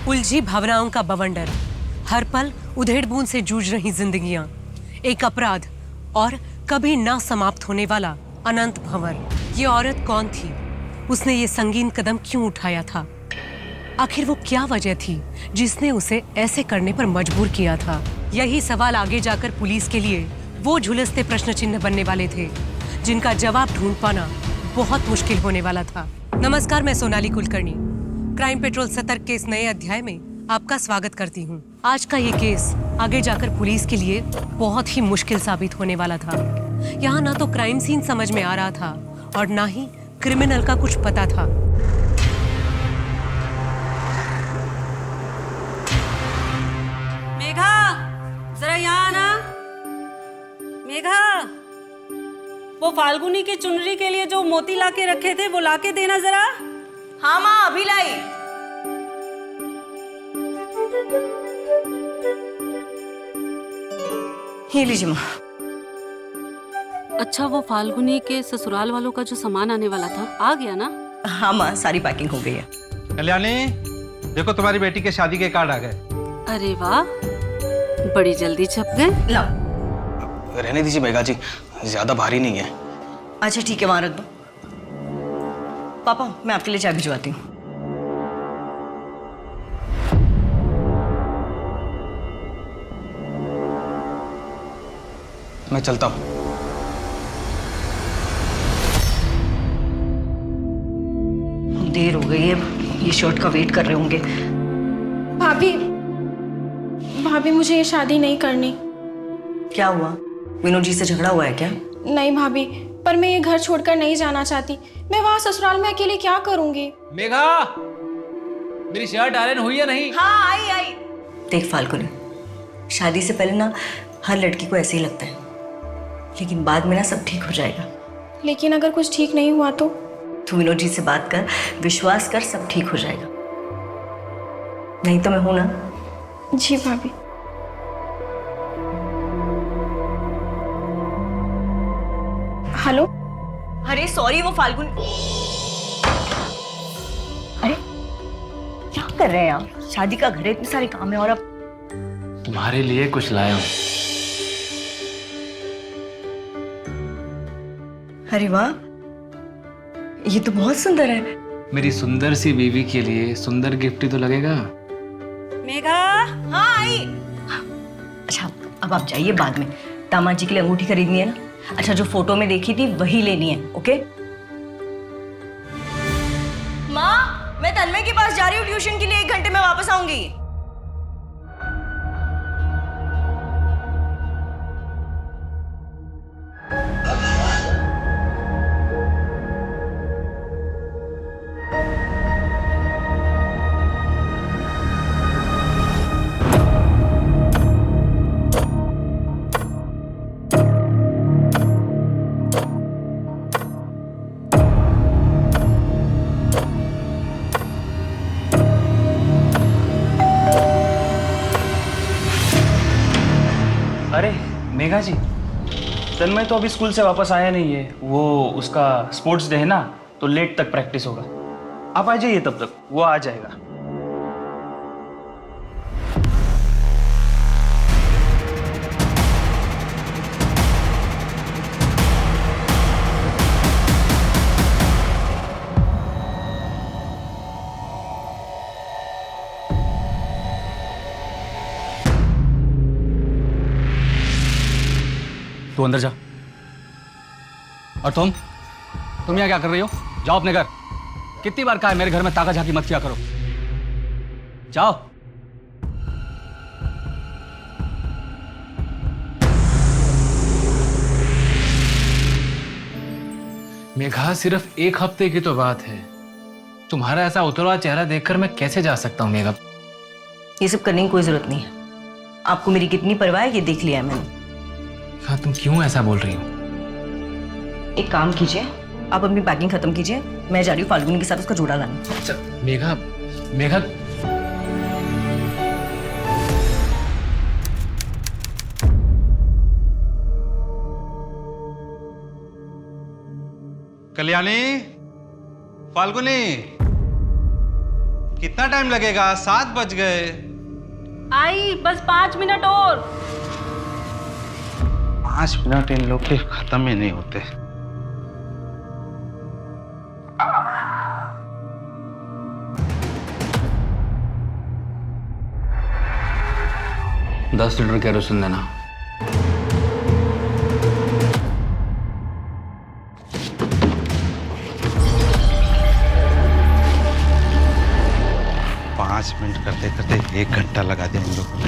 उलझी भावनाओं का बवंडर, हर पल उधेड़ बूंद से जूझ रही जिंदगियां, एक अपराध और कभी ना समाप्त होने वाला अनंत भंवर। ये औरत कौन थी? उसने ये संगीन कदम क्यों उठाया था? आखिर वो क्या वजह थी जिसने उसे ऐसे करने पर मजबूर किया था? यही सवाल आगे जाकर पुलिस के लिए वो झुलसते प्रश्न चिन्ह बनने वाले थे, जिनका जवाब ढूंढ पाना बहुत मुश्किल होने वाला था। नमस्कार, मैं सोनाली कुलकर्णी क्राइम पेट्रोल सतर्क के इस नए अध्याय में आपका स्वागत करती हूँ। आज का ये केस आगे जाकर पुलिस के लिए बहुत ही मुश्किल साबित होने वाला था। यहाँ ना तो क्राइम सीन समझ में आ रहा था और ना ही क्रिमिनल का कुछ पता था। मेघा, जरा यहाँ आना। मेघा, वो फाल्गुनी की चुनरी के लिए जो मोती लाके रखे थे वो लाके देना जरा। हाँ माँ, अभी लाई। ये लीजिए माँ। अच्छा, वो फाल्गुनी के ससुराल वालों का जो सामान आने वाला था आ गया ना? हाँ माँ, सारी पैकिंग हो गई है। कल्याणी, देखो तुम्हारी बेटी के शादी के कार्ड आ गए। अरे वाह, बड़ी जल्दी छप गए। लाओ। रहने दीजिए मेघा जी, ज्यादा भारी नहीं है। अच्छा ठीक है, वहां रख दो। पापा, मैं आपके लिए चाय भिजवाती हूँ। मैं चलता हूँ। देर हो गई है, ये शर्ट का वेट कर रहे होंगे। भाभी, भाभी मुझे ये शादी नहीं करनी। क्या हुआ? विनोद जी से झगड़ा हुआ है क्या? नहीं भाभी, पर मैं ये घर छोड़कर नहीं जाना चाहती। मैं वहाँ ससुराल में अकेले क्या करूँगी? मेघा, मेरी शर्ट आयरन हुई है नहीं? हाँ, आई। देख फाल्गुनी, शादी से पहले ना हर लड़की को ऐसे ही लगता है, लेकिन बाद में ना सब ठीक हो जाएगा। लेकिन अगर कुछ ठीक नहीं हुआ तो? तू विनोद जी से बात कर, विश्वास कर, सब ठीक हो जाएगा। नहीं तो मैं हूं ना। जी भाभी। हेलो। अरे सॉरी, वो फाल्गुन। अरे क्या कर रहे हैं आप? शादी का घर है, इतने सारे काम है और अब तुम्हारे लिए कुछ लाया हूं। अरे वाह, ये तो बहुत सुंदर है। मेरी सुंदर सी बीवी के लिए सुंदर गिफ्ट ही तो लगेगा। मेघा, हाँ आई। अच्छा, अब आप जाइए, बाद में दामाद जी के लिए अंगूठी खरीदनी है ना। अच्छा, जो फोटो में देखी थी वही लेनी है, ओके? माँ, मैं तन्मय के पास जा रही हूँ ट्यूशन के लिए, 1 घंटे में वापस आऊंगी। अरे मेघा जी, तन्मय तो अभी स्कूल से वापस आया नहीं है। वो उसका स्पोर्ट्स डे है ना, तो लेट तक प्रैक्टिस होगा। आप आ जाइए, तब तक वो आ जाएगा। तू अंदर जा। और तुम यहाँ क्या कर रही हो? जाओ अपने घर। कितनी बार कहा है मेरे घर में ताका झाकी मत किया करो। जाओ। मेघा, सिर्फ 1 हफ्ते की तो बात है। तुम्हारा ऐसा उतरा चेहरा देखकर मैं कैसे जा सकता हूँ मेघा? ये सब करने की कोई जरूरत नहीं है। आपको मेरी कितनी परवाह है ये देख लिया है मैंने। हाँ, तुम क्यों ऐसा बोल रही हो? एक काम कीजिए, आप अपनी पैकिंग खत्म कीजिए, मैं जा रही हूँ फाल्गुनी के साथ उसका जोड़ा लाने। मेघा, मेघा, कल्याणी, फाल्गुनी, कितना टाइम लगेगा? 7 बज गए। आई बस 5 मिनट और। 5 मिनट इन लोग के खत्म ही नहीं होते। दस लीटर केरोसिन देना। पाँच मिनट करते करते 1 घंटा लगा दिया इन लोगों ने।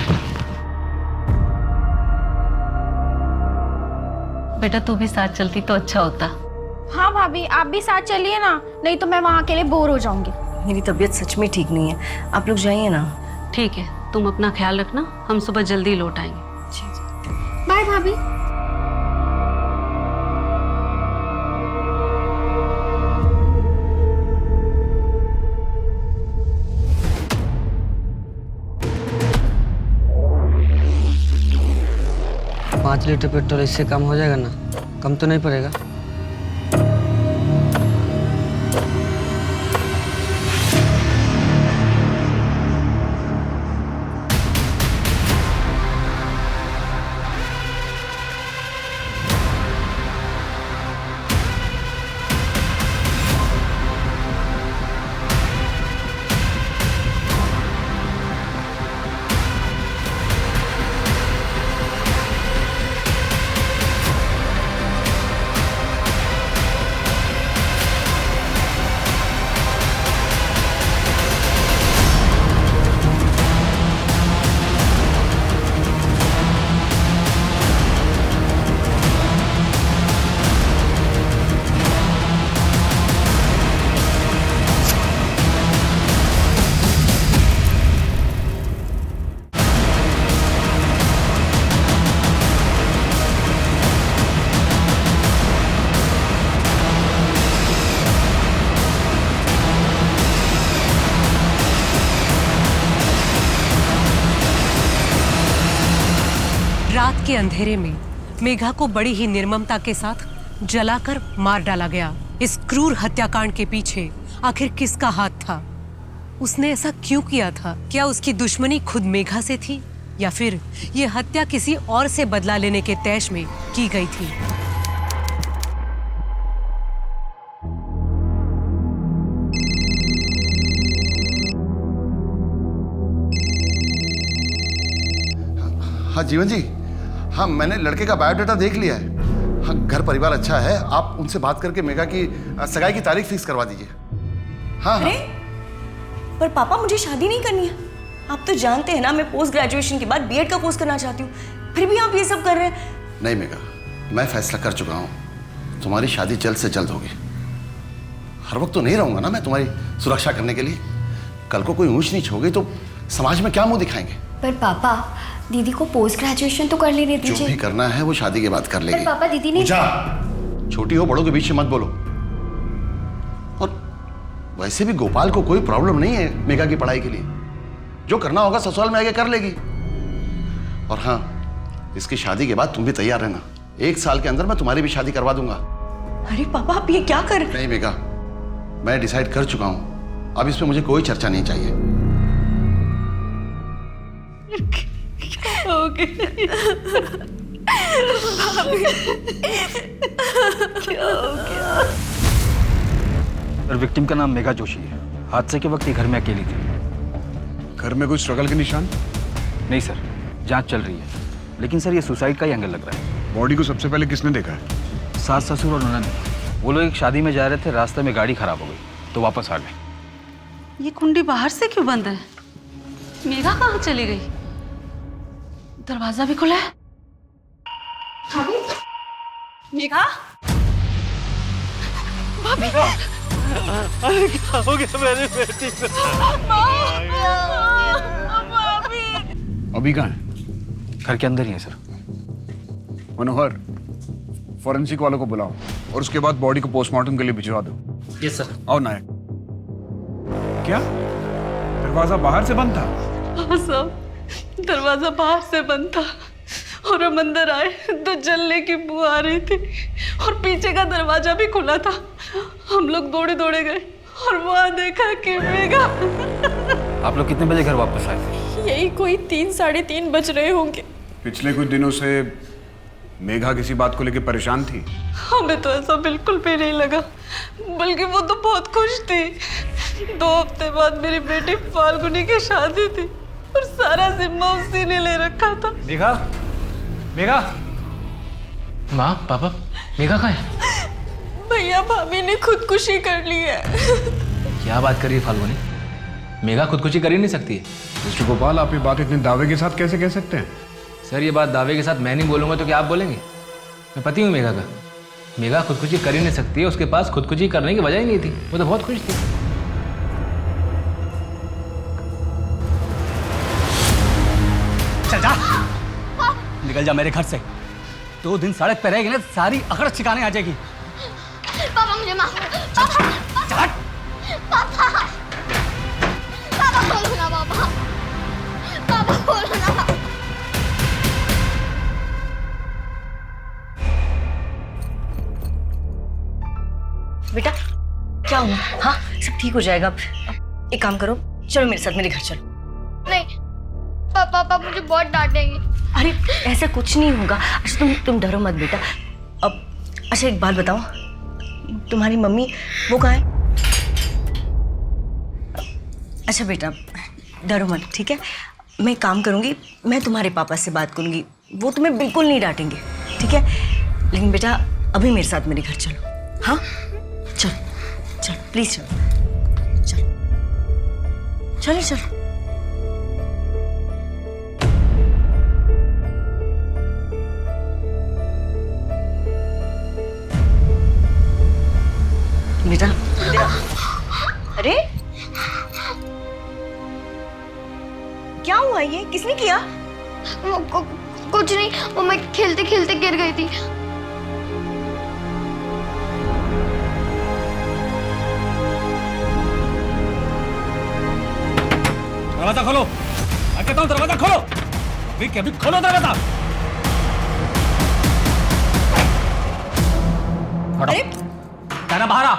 बेटा तू भी साथ चलती तो अच्छा होता। हाँ भाभी, आप भी साथ चलिए ना, नहीं तो मैं वहाँ अकेले बोर हो जाऊंगी। मेरी तबीयत सच में ठीक नहीं है, आप लोग जाइए ना। ठीक है, तुम अपना ख्याल रखना, हम सुबह जल्दी लौट आएंगे। बाय भाभी। पाँच लीटर पेट्रोल इससे कम हो जाएगा ना? कम तो नहीं पड़ेगा? रात के अंधेरे में मेघा को बड़ी ही निर्ममता के साथ जलाकर मार डाला गया। इस क्रूर हत्याकांड के पीछे आखिर किसका हाथ था? उसने ऐसा क्यों किया था? क्या उसकी दुश्मनी खुद मेघा से थी या फिर ये हत्या किसी और से बदला लेने के तैश में की गई थी? हाँ जीवन जी, हाँ मैंने लड़के का बायोडाटा देख लिया है। हाँ घर परिवार अच्छा है, आप उनसे बात करके मेघा की सगाई की तारीख फिक्स करवा दीजिए। हाँ अरे पर पापा मुझे शादी नहीं करनी है। आप तो जानते हैं ना मैं पोस्ट ग्रेजुएशन के बाद बीएड का कोर्स करना चाहती हूँ, फिर भी आप ये सब कर रहे हैं। नहीं मेघा, मैं फैसला कर चुका हूँ, तुम्हारी शादी जल्द से जल्द होगी। हर वक्त तो नहीं रहूंगा ना मैं तुम्हारी सुरक्षा करने के लिए। कल को कोई ऊंच नीच हो गई तो समाज में क्या मुंह दिखाएंगे? पर पापा दीदी को पोस्ट ग्रेजुएशन तो कर लेने जो दीजिए। भी करना है वो शादी के बाद कर लेगी। पर पापा दीदी ने छोटी हो बड़ों के बीच में मत बोलो। और वैसे भी गोपाल को कोई प्रॉब्लम नहीं है मेघा की पढ़ाई के लिए। जो करना होगा ससुराल में आके कर लेगी। और हाँ, इसकी शादी के बाद तुम भी तैयार रहना। 1 साल के अंदर मैं तुम्हारी भी शादी करवा दूंगा। अरे पापा आप ये क्या कर? नहीं मेघा, मैं डिसाइड कर चुका हूं, अब इसमें मुझे कोई चर्चा नहीं चाहिए। सर विक्टिम का नाम मेघा जोशी है। हादसे के वक्त ये घर में अकेली थी। घर में कोई स्ट्रगल के निशान? नहीं सर, जांच चल रही है, लेकिन सर ये सुसाइड का ही एंगल लग रहा है। बॉडी को सबसे पहले किसने देखा है? सास ससुर और ननद। वो लोग एक शादी में जा रहे थे, रास्ते में गाड़ी खराब हो गई तो वापस आ गए। ये कुंडी बाहर से क्यों बंद है? मेघा कहाँ चली गई? दरवाजा भी खुला है। मेघा? भाभी! अरे क्या हो गया मेरी बेटी को? अभी कहाँ है? घर के अंदर ही है सर। मनोहर, फॉरेंसिक वालों को बुलाओ और उसके बाद बॉडी को पोस्टमार्टम के लिए भिजवा दो। Yes sir. आओ नायक। क्या दरवाजा बाहर से बंद था? हाँ साहब, दरवाजा बाहर से बंद था और हम अंदर आए तो जलने की बू आ रही थी और पीछे का दरवाजा भी खुला था। हम लोग दौड़े दौड़े गए और वहाँ देखा कि मेघा। आप लोग कितने बजे घर वापस आए थे? यही कोई 3-3:30 बज रहे होंगे। पिछले कुछ दिनों से मेघा किसी बात को लेकर परेशान थी? हमें तो ऐसा बिल्कुल भी नहीं लगा, बल्कि वो तो बहुत खुश थी। 2 हफ्ते बाद मेरी बेटी फाल्गुनी की शादी थी और सारा जिम्मा उसी ने ले रखा था। मेघा, मेघा, माँ, पापा, मेघा कहाँ है? भैया भाभी ने खुदकुशी कर ली है। क्या बात कर रही है फाल्गुनी? मेघा खुदकुशी कर ही नहीं सकती है। मिस्टर गोपाल, आप ये बात इतने दावे के साथ कैसे कह सकते हैं? सर, ये बात दावे के साथ मैं नहीं बोलूंगा तो क्या आप बोलेंगे? मैं पति हूँ मेघा का। मेघा खुदकुशी कर ही नहीं सकती है, उसके पास खुदकुशी करने की वजह ही नहीं थी, वो तो बहुत खुश थी। चल जा, निकल जा मेरे घर से। 2 दिन सड़क पे रहेगी ना, सारी अकड़ ठिकाने आ जाएगी। पापा मुझे माफ कर। पापा पापा पापा बोलो ना, पापा पापा बोलो ना। बेटा क्या हुआ? हाँ, सब ठीक हो जाएगा। अब एक काम करो, चलो मेरे साथ, मेरे घर चलो। नहीं पापा मुझे बहुत डांटेंगे। अरे ऐसा कुछ नहीं होगा। अच्छा तुम डरो मत बेटा। अब अच्छा एक बात बताओ, तुम्हारी मम्मी वो कहाँ है? अच्छा बेटा डरो मत, ठीक है? मैं काम करूँगी, मैं तुम्हारे पापा से बात करूँगी, वो तुम्हें बिल्कुल नहीं डांटेंगे, ठीक है? लेकिन बेटा अभी मेरे साथ मेरे घर चलो। हाँ चलो चलो प्लीज चलो चलो चलो चलो। बेटा अरे क्या हुआ? ये किसने किया? कुछ नहीं, वो मैं खेलते खेलते गिर गई थी। दरवाजा खोलो, मैं कहता हूँ दरवाजा खोलो। अभी खोलो दरवाजा। अरे नैना बाहर आ।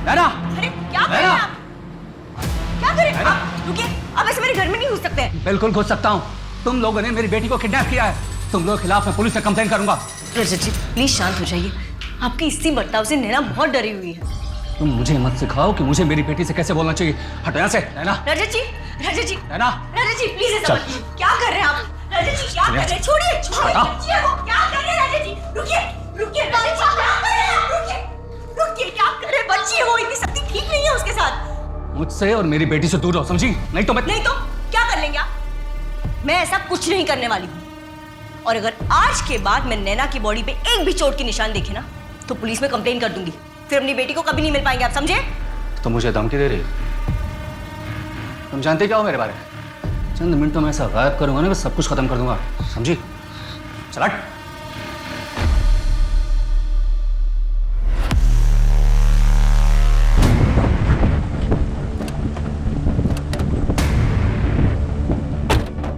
नैना, अरे क्या कर रहे हैं आप? क्या कर रहे हैं आप? रुकिए, आप ऐसे मेरे घर में नहीं घुस सकते। बिल्कुल घुस सकता हूँ। तुम लोगों ने मेरी बेटी को किडनैप किया है। तुम लोगों के खिलाफ मैं पुलिस से कंप्लेन करूंगा। रजत जी प्लीज शांत हो जाइए। आपकी इसी बर्ताव से नैना बहुत डरी हुई है। तुम मुझे मत सिखाओ कि मुझे मेरी बेटी से कैसे बोलना चाहिए। हटो यहाँ से। नैना, रजत जी नैना, रजत जी प्लीज ऐसा मत कीजिए। क्या कर रहे हैं आप? रजत जी क्या कर रहे हैं? छोड़िए बच्ची है वो। क्या कर रहे हैं रजत जी? रुकिए रुकिए रजत जी, क्या कर रहे हैं आप? रुकिए क्या कर रहे हैं? बच्ची है वो, इतनी सख्ती ठीक नहीं है उसके साथ। मुझसे और मेरी बेटी से दूर रहो, समझी? नहीं तो क्या कर लेंगे आप? मैं ऐसा कुछ नहीं करने वाली हूँ। और अगर आज के बाद मैं नैना की बॉडी पे एक भी चोट के निशान देखे ना, तो पुलिस में कंप्लेन कर दूंगी। फिर अपनी बेटी को कभी नहीं मिल पाएंगे आप, समझे? तो मुझे धमकी दे रही हो? तुम जानते क्या हो मेरे बारे में? चंद मिनटों में ऐसा गायब करूंगा ना, मैं सब कुछ खत्म कर दूंगा, समझी? चल हट।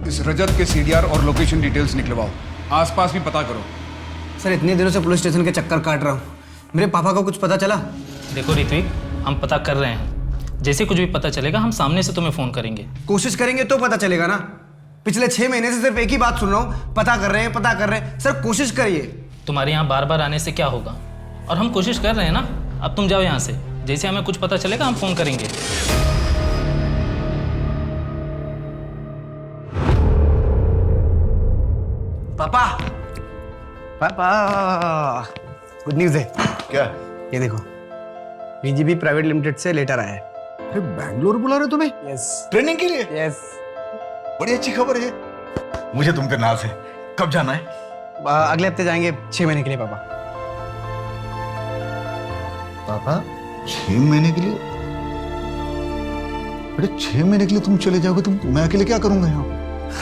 इस रजत के सीडीआर और लोकेशन डिटेल्स निकलवाओ, आसपास भी पता करो। सर इतने दिनों से पुलिस स्टेशन के चक्कर काट रहा हूँ, मेरे पापा को कुछ पता चला? देखो ऋत्विक, हम पता कर रहे हैं। जैसे कुछ भी पता चलेगा हम सामने से तुम्हें फोन करेंगे। कोशिश करेंगे तो पता चलेगा ना। पिछले 6 महीने से सिर्फ एक ही बात सुन रहा हूँ, पता कर रहे हैं। सर कोशिश करिए। तुम्हारे यहाँ बार बार आने से क्या होगा? और हम कोशिश कर रहे हैं ना। अब तुम जाओ यहाँ से, जैसे हमें कुछ पता चलेगा हम फोन करेंगे। पापा गुड न्यूज़ है। क्या? ये देखो, बीजीबी प्राइवेट लिमिटेड से लेटर आया है। अरे बैंगलोर बुला रहे तुम्हें? यस। ट्रेनिंग के लिए? यस। बड़ी अच्छी खबर है। मुझे तुम पे नाज है। कब जाना है? अगले हफ्ते जाएंगे 6 महीने के लिए पापा। पापा 6 महीने के लिए? अरे 6 महीने के लिए तुम चले जाओगे? मैं अकेले क्या करूंगा यहाँ?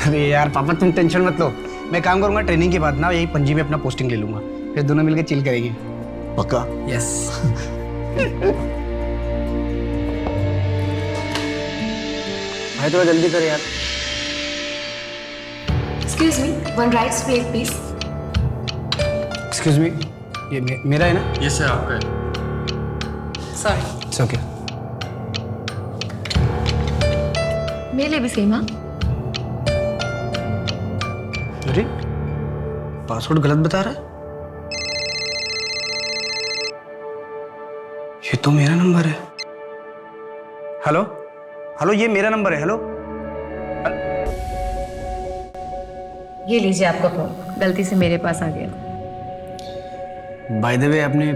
अरे यार पापा तुम टेंशन मत लो, मैं काम करूंगा। ट्रेनिंग के बाद ना यही पणजी में अपना पोस्टिंग ले लूंगा, फिर दोनों मिलकर चिल करेंगे। पक्का? यस। भाई थोड़ा जल्दी कर यार। Excuse me, 1 rice plate please. Excuse me, ये मेरा है ना? ये सर आपका है। सॉरी। It's okay. मेरे लिए भी सेम। हाँ, अरे पासवर्ड गलत बता रहा है। ये तो मेरा नंबर है। हेलो हेलो, ये मेरा नंबर है। हेलो, ये लीजिए आपका फोन, गलती से मेरे पास आ गया। बाय द वे, आपने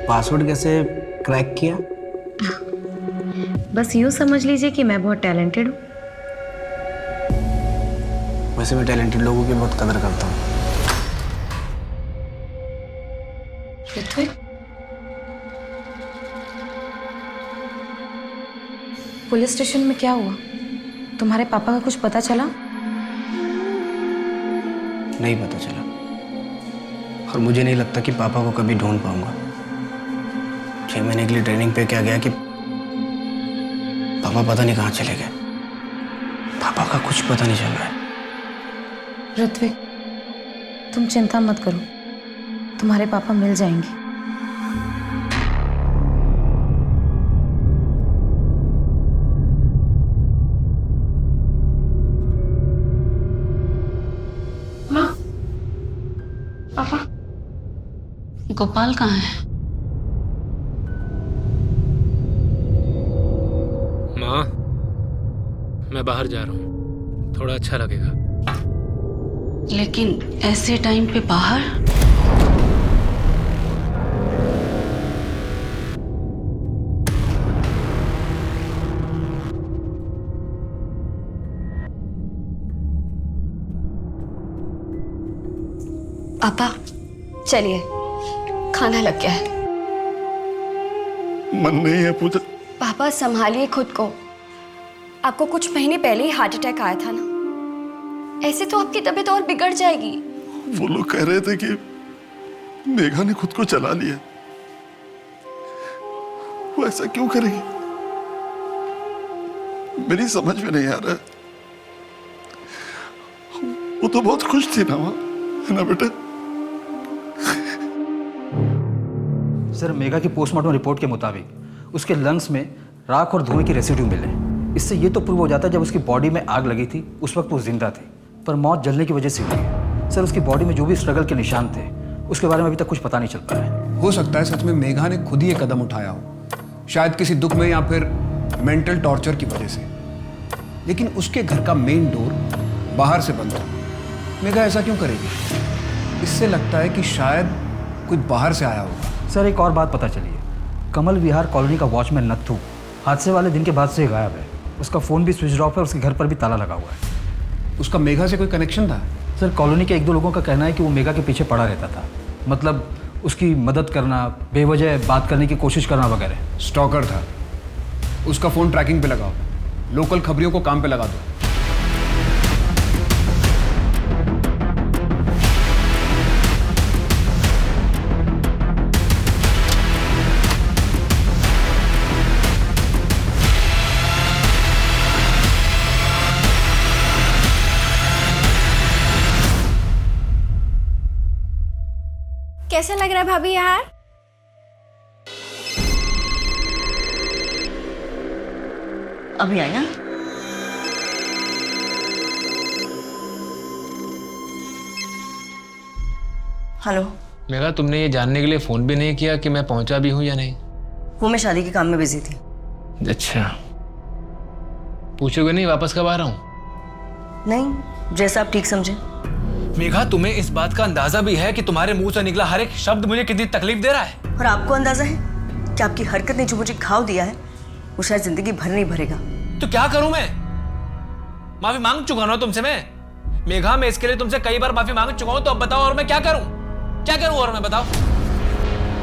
पासवर्ड कैसे क्रैक किया? बस यूँ समझ लीजिए कि मैं बहुत टैलेंटेड हूँ। वैसे मैं टैलेंटेड लोगों की बहुत कदर करता हूँ। ऋत्विक, पुलिस स्टेशन में क्या हुआ? तुम्हारे पापा का कुछ पता चला? नहीं पता चला, और मुझे नहीं लगता कि पापा को कभी ढूंढ पाऊंगा। 6 महीने के लिए ट्रेनिंग पे क्या गया कि पापा पता नहीं कहाँ चले गए। पापा का कुछ पता नहीं चल रहा है। ऋत्विक, तुम चिंता मत करो, तुम्हारे पापा मिल जाएंगे। पापा, गोपाल कहाँ है? माँ, मैं बाहर जा रहा हूँ, थोड़ा अच्छा लगेगा। लेकिन ऐसे टाइम पे बाहर? पापा चलिए, खाना लग गया है। मन नहीं है पूजा। पापा संभालिए खुद को। आपको कुछ महीने पहले ही हार्ट अटैक आया था ना, ऐसे तो आपकी तबीयत और बिगड़ जाएगी। वो लोग कह रहे थे कि मेघा ने खुद को चला लिया। वो ऐसा क्यों करेगी? मेरी समझ में नहीं आ रहा है। वो तो बहुत खुश थी ना माँ, है ना बेटा? सर, मेघा की पोस्टमार्टम रिपोर्ट के मुताबिक उसके लंग्स में राख और धुएं की रेसिड्यू मिले। इससे ये तो प्रूव हो जाता है जब उसकी बॉडी में आग लगी थी उस वक्त वो जिंदा थे, पर मौत जलने की वजह से हुई है। सर, उसकी बॉडी में जो भी स्ट्रगल के निशान थे उसके बारे में अभी तक कुछ पता नहीं चल पाया है। हो सकता है सच में मेघा ने खुद ही ये कदम उठाया हो, शायद किसी दुख में या फिर मेंटल टॉर्चर की वजह से। लेकिन उसके घर का मेन डोर बाहर से बंद था। मेघा ऐसा क्यों करेगी? इससे लगता है कि शायद कोई बाहर से आया होगा। सर, एक और बात पता चली है। कमल विहार कॉलोनी का वॉचमैन नत्थू हादसे वाले दिन के बाद से गायब है। उसका फ़ोन भी स्विच ऑफ है, उसके घर पर भी ताला लगा हुआ है। उसका मेघा से कोई कनेक्शन था? सर, कॉलोनी के 1-2 लोगों का कहना है कि वो मेघा के पीछे पड़ा रहता था, मतलब उसकी मदद करना, बेवजह बात करने की कोशिश करना वगैरह। स्टॉकर था। उसका फ़ोन ट्रैकिंग पे लगाओ, लोकल खबरियों को काम पे लगा दो। कैसा लग रहा है भाभी यार? अभी आया। हेलो। मेघा, तुमने ये जानने के लिए फोन भी नहीं किया कि मैं पहुंचा भी हूं या नहीं? वो मैं शादी के काम में बिजी थी। अच्छा, पूछोगे नहीं वापस कब आ रहा हूं? नहीं, जैसा आप ठीक समझे। मेघा, तुम्हें इस बात का अंदाजा भी है कि तुम्हारे मुंह से निकला हर एक शब्द मुझे कितनी तकलीफ दे रहा है? और आपको अंदाजा है कि आपकी हरकत ने जो मुझे घाव दिया है वो शायद जिंदगी भर नहीं भरेगा। तो क्या करूं मैं? माफी मांग चुका ना तुमसे मैं। मेघा, मैं इसके लिए तुमसे कई बार माफी मांग चुका हूं, तो अब बताओ और मैं क्या करूं? क्या करूं और मैं, बताओ।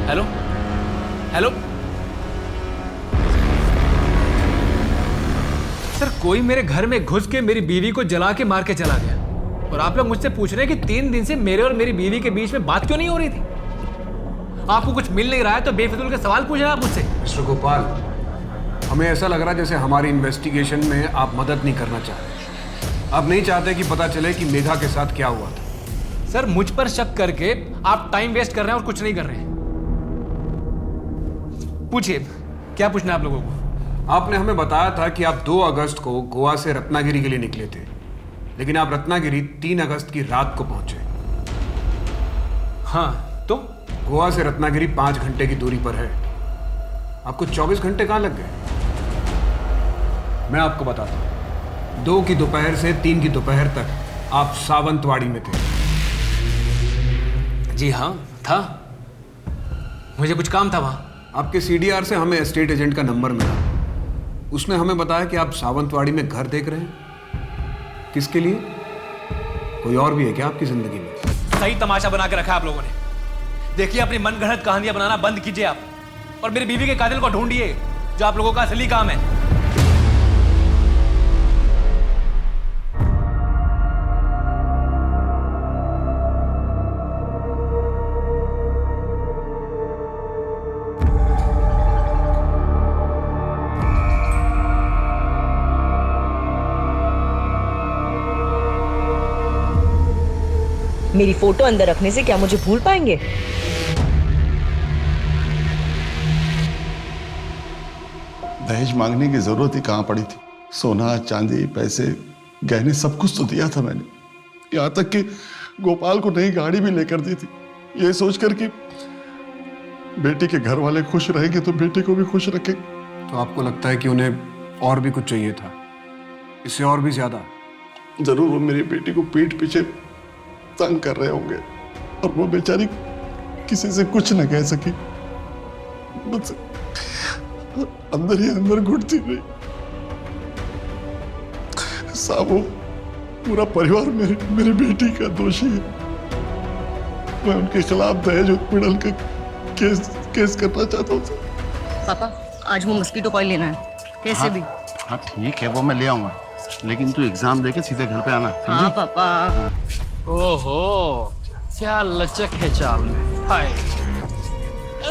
हेलो हेलो सर, कोई मेरे घर में घुस के मेरी बीवी को जला के मार के चला गया, और आप लोग मुझसे पूछ रहे हैं कि 3 दिन से मेरे और मेरी बीवी के बीच में बात क्यों नहीं हो रही थी? आपको कुछ मिल नहीं रहा है तो बेफिजूल के सवाल पूछ रहे हैं आप मुझसे। मिस्टर गोपाल, हमें ऐसा लग रहा है जैसे हमारी इन्वेस्टिगेशन में आप मदद नहीं करना चाह रहे। आप नहीं चाहते कि पता चले कि मेघा के साथ क्या हुआ था। सर, मुझ पर शक करके आप टाइम वेस्ट कर रहे हैं और कुछ नहीं कर रहे हैं। पूछिए, क्या पूछना है आप लोगों को? आपने हमें बताया था कि आप 2 अगस्त को गोवा से रत्नागिरी के लिए निकले थे, लेकिन आप रत्नागिरी 3 अगस्त की रात को पहुंचे। हाँ तो गोवा से रत्नागिरी 5 घंटे की दूरी पर है। आपको 24 घंटे कहाँ लग गए? मैं आपको बताता हूँ। 2 की दोपहर से 3 की दोपहर तक आप सावंतवाड़ी में थे। जी हाँ था, मुझे कुछ काम था वहाँ। आपके सीडीआर से हमें एस्टेट एजेंट का नंबर मिला। उसने हमें बताया कि आप सावंतवाड़ी में घर देख रहे हैं। किसके लिए? कोई और भी है क्या आपकी जिंदगी में? सही तमाशा बना के रखा है आप लोगों ने। देखिए, अपनी मनगढ़ंत कहानियां बनाना बंद कीजिए आप, और मेरी बीवी के कातिल को ढूंढिए, जो आप लोगों का असली काम है। मेरी फोटो अंदर रखने से क्या मुझे भूल पाएंगे? दहेज मांगने की जरूरत ही कहाँ पड़ी थी? सोना, चांदी, पैसे, गहने सब कुछ तो दिया था मैंने। यहाँ तक कि गोपाल को नई गाड़ी भी लेकर दी थी, ये सोचकर कि बेटी के घर वाले खुश रहेंगे तो बेटे को भी खुश रखेंगे। तो आपको लगता है कि उन्हें और भी कुछ चाहिए था, इससे और भी ज्यादा? जरूर वो मेरी बेटी को पीठ पीछे तंग कर रहे होंगे, और वो बेचारी किसी से कुछ न कह सकी, बस अंदर ही अंदर घुटती रही। साहब, वो पूरा परिवार मेरी बेटी का दोषी है। मैं उनके खिलाफ दहेज उत्पीड़न का केस करना चाहता हूँ। पापा, आज वो मस्कीटो कॉइल लेना है, कैसे भी। हाँ ठीक है, वो मैं ले आऊंगा, लेकिन तू एग्जाम देके सीधे घर पे आना। हाँ पापा। ओहो, क्या लचक है चाल में। हाय,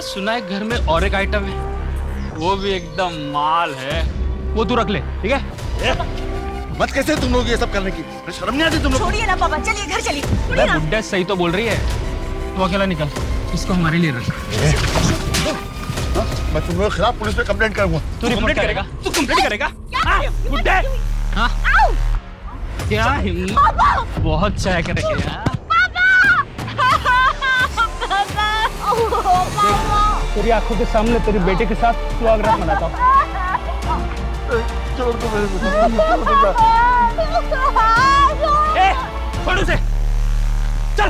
सुना है घर में और एक आइटम है, वो भी एकदम माल है। वो तू रख ले, ठीक है? मत कैसे तुम लोग ये सब करने की, शर्म नहीं आती तुम लोग? छोड़िए ना पापा, चलिए घर चलिए। बुड्ढा सही तो बोल रही है, तू अकेला निकल, इसको हमारे लिए रख। मैं तुम लोगों के खिलाफ पुलिस में कंप्लेंट करूंगा। तू कंप्लेंट करेगा? तू कंप्लेंट करेगा? बुड्ढे, क्या हिम्मत, बहुत चाय करेंगे यार। तेरी आंखों के सामने तेरी बेटे के साथ स्वागत मनाता हूँ। छोड़ दो मेरे छोड़ उसे, चल।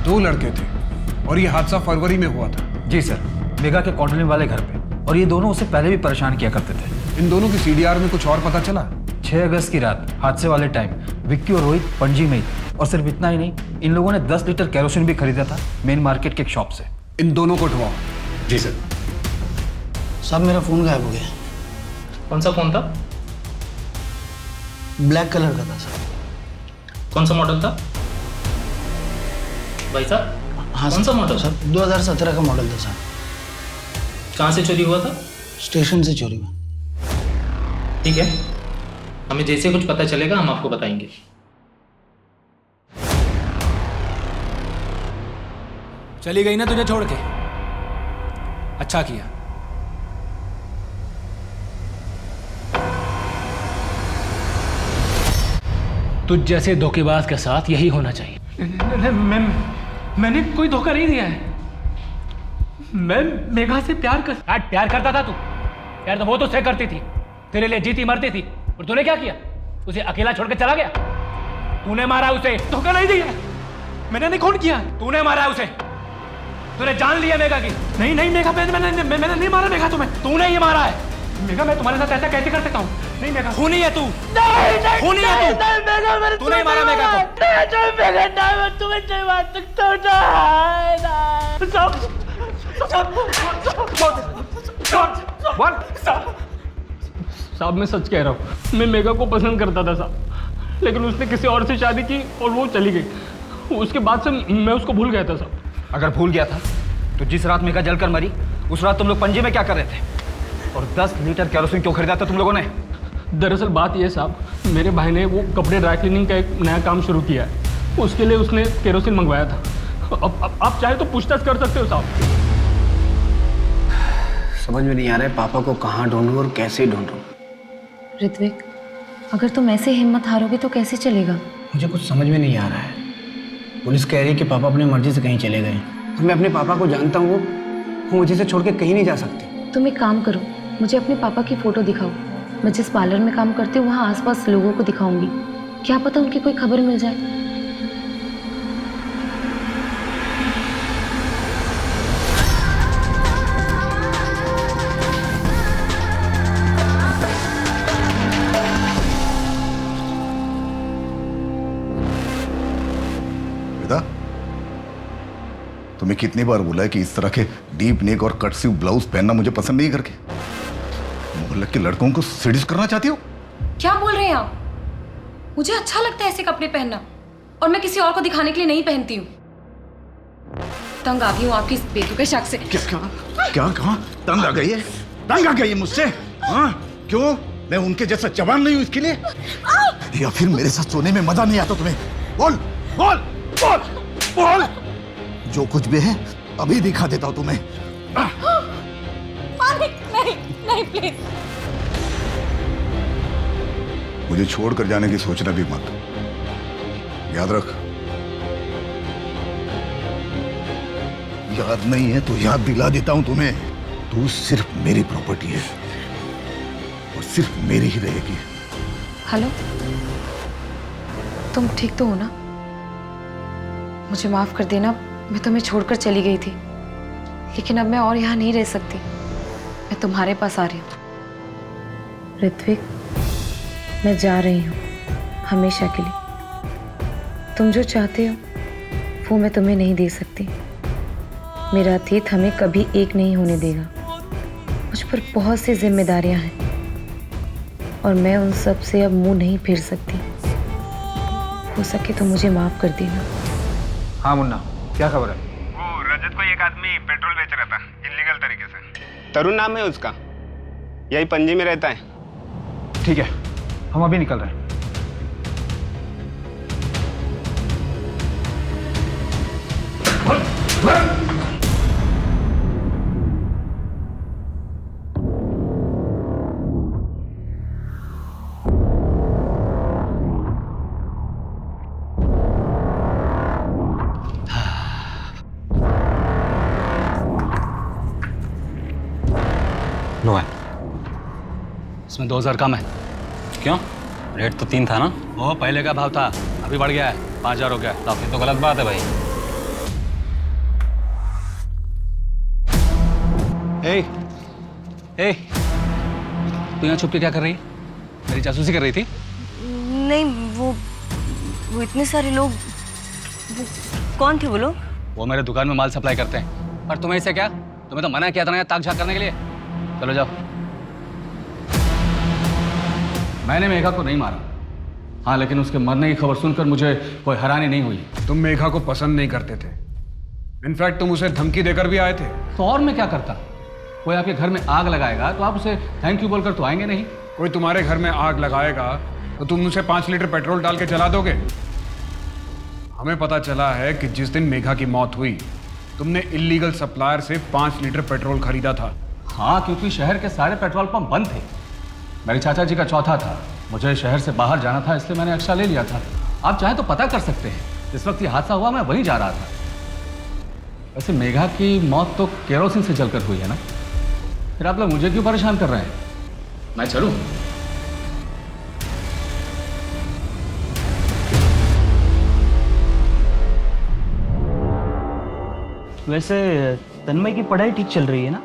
2 लड़के थे और ये हादसा फरवरी में हुआ था। जी सर, मेघा के कॉलोनी वाले घर पे, और ये दोनों उसे पहले भी परेशान किया करते थे। इन दोनों की सीडीआर में कुछ और पता चला? 6 अगस्त की रात हादसे वाले टाइम विक्की और रोहित पणजी में ही थे, और सिर्फ इतना ही नहीं, इन लोगों ने 10 लीटर केरोसिन भी खरीदा था मेन मार्केट के एक शॉप से। इन दोनों को उठवाओ। जी सर। साहब, मेरा फोन गायब हो गया। कौन सा फोन था? ब्लैक कलर का था सर। कौन सा मॉडल था भाई साहब? हाँ, कौन सा मॉडल? सर 2017 का मॉडल था सर। कहाँ से चोरी हुआ था? स्टेशन से चोरी हुआ। ठीक है, हमें जैसे कुछ पता चलेगा हम आपको बताएंगे। चली गई ना तुझे छोड़ के? अच्छा किया। तुझ जैसे धोखेबाज के साथ यही होना चाहिए। मैंने कोई धोखा नहीं दिया है। मैं मेघा से प्यार करता था। तू प्यार तो वो तो से करती थी, तेरे लिए जीती मरती थी, और तूने क्या किया? उसे अकेला छोड़ के चला गया। तूने मारा उसे, धोखा नहीं दिया। मैंने नहीं खून किया, तूने मारा उसे। तूने जान लिया मेघा की। नहीं मेघा, मैंने नहीं मारा मेघा तुम्हें। तूने ही मारा है मेघा। मैं तुम्हारे साथ ऐसा कैसे कर सकता हूँ? नहीं मेघा, खूनी है तू। खूनी है तू। तूने ही मारा मेघा को। साहब, मैं सच कह रहा हूँ, मैं मेघा को पसंद करता था साहब, लेकिन उसने किसी और से शादी की और वो चली गई। उसके बाद से मैं उसको भूल गया था साहब। अगर भूल गया था तो जिस रात मेघा जलकर मरी, उस रात तुम लोग पणजी में क्या कर रहे थे? और 10 लीटर केरोसिन क्यों खरीदा था तुम लोगों ने? दरअसल बात यह साहब, मेरे भाई ने वो कपड़े ड्राई क्लीनिंग का एक नया काम शुरू किया है, उसके लिए उसने केरोसिन मंगवाया था। अब आप चाहे तो पूछताछ कर सकते हो साहब। समझ में नहीं आ रहा है पापा को कहाँ ढूंढूं और कैसे ढूंढूं। ऋत्विक, अगर तुम ऐसे हिम्मत हारोगे तो कैसे चलेगा? मुझे कुछ समझ में नहीं आ रहा है। पुलिस कह रही है कि पापा अपनी मर्जी से कहीं चले गए और मैं अपने पापा को जानता हूँ, वो मुझे से छोड़ के कहीं नहीं जा सकते। तुम एक काम करो, मुझे अपने पापा की फ़ोटो दिखाओ। मैं जिस पार्लर में काम करती हूँ वहाँ आसपास लोगों को दिखाऊंगी, क्या पता उनकी कोई खबर मिल जाए। तुम्हें कितनी बार बोला है कि इस तरह के डीप नेक और कट स्लीव ब्लाउज पहनना मुझे पसंद नहीं करके? मोहल्ले के लड़कों को सेड्यूस करना चाहती हो? क्या बोल रहे हैं आप? मुझे अच्छा लगता है ऐसे कपड़े पहनना और मैं किसी और को दिखाने के लिए नहीं पहनती हूँ। तंग आ गई हूँ आपकी इस बेतुके शक से। क्या कहा? तंग आ गई है? तंग आ गई है मुझसे? हाँ, क्यों? मैं उनके जैसा जवान नहीं हूँ इसके लिए? या फिर मेरे साथ सोने में मजा नहीं आता तुम्हें? बोल बोल बोल बोल। जो कुछ भी है अभी दिखा देता हूं तुम्हें। नहीं नहीं प्लीज। मुझे छोड़कर जाने की सोचना भी मत, याद रख। याद नहीं है तो याद दिला देता हूं तुम्हें। तू सिर्फ मेरी प्रॉपर्टी है और सिर्फ मेरी ही रहेगी। हेलो, तुम ठीक तो हो ना? मुझे माफ कर देना, मैं तुम्हें छोड़कर चली गई थी, लेकिन अब मैं और यहाँ नहीं रह सकती। मैं तुम्हारे पास आ रही हूँ। ऋत्विक, मैं जा रही हूँ हमेशा के लिए। तुम जो चाहते हो वो मैं तुम्हें नहीं दे सकती। मेरा अतीत हमें कभी एक नहीं होने देगा। मुझ पर बहुत सी जिम्मेदारियां हैं और मैं उन सब से अब मुंह नहीं फेर सकती। हो सके तो मुझे माफ कर देना। हाँ मुन्ना, क्या खबर है? वो रजत को एक आदमी पेट्रोल बेच रहा था इलीगल तरीके से। तरुण नाम है उसका, यही पणजी में रहता है। ठीक है, हम अभी निकल रहे हैं। लो है, इसमें 2000 कम है। क्यों? रेट तो 3 था ना? वो पहले का भाव था, अभी बढ़ गया है, 5000 हो गया। ये तो गलत बात है भाई। ए, तू यहाँ छुप के क्या कर रही है? मेरी जासूसी कर रही थी? नहीं, वो इतने सारे लोग, वो कौन थे वो लोग? वो मेरे दुकान में माल सप्लाई करते हैं। और तुम्हें इससे क्या? तुम्हें तो मना किया था ना ताक झाक करने के लिए। चलो जाओ। मैंने मेघा को नहीं मारा, हाँ, लेकिन उसके मरने की खबर सुनकर मुझे कोई हैरानी नहीं हुई। तुम मेघा को पसंद नहीं करते थे, इनफैक्ट तुम उसे धमकी देकर भी आए थे। तो और मैं क्या करता? कोई आपके घर में आग लगाएगा तो आप उसे थैंक यू बोलकर तो आएंगे नहीं। कोई तुम्हारे घर में आग लगाएगा तो तुम उसे 5 लीटर पेट्रोल डाल के जला दोगे। हमें पता चला है कि जिस दिन मेघा की मौत हुई तुमने इलीगल सप्लायर से 5 लीटर पेट्रोल खरीदा था। हाँ, क्योंकि शहर के सारे पेट्रोल पंप बंद थे। मेरे चाचा जी का चौथा था, मुझे शहर से बाहर जाना था, इसलिए मैंने एक्स्ट्रा ले लिया था। आप चाहे तो पता कर सकते हैं, जिस वक्त ये हादसा हुआ मैं वहीं जा रहा था। वैसे मेघा की मौत तो केरोसिन से जलकर हुई है ना? फिर आप लोग मुझे क्यों परेशान कर रहे हैं? मैं चलूं? वैसे तन्मय की पढ़ाई ठीक चल रही है ना?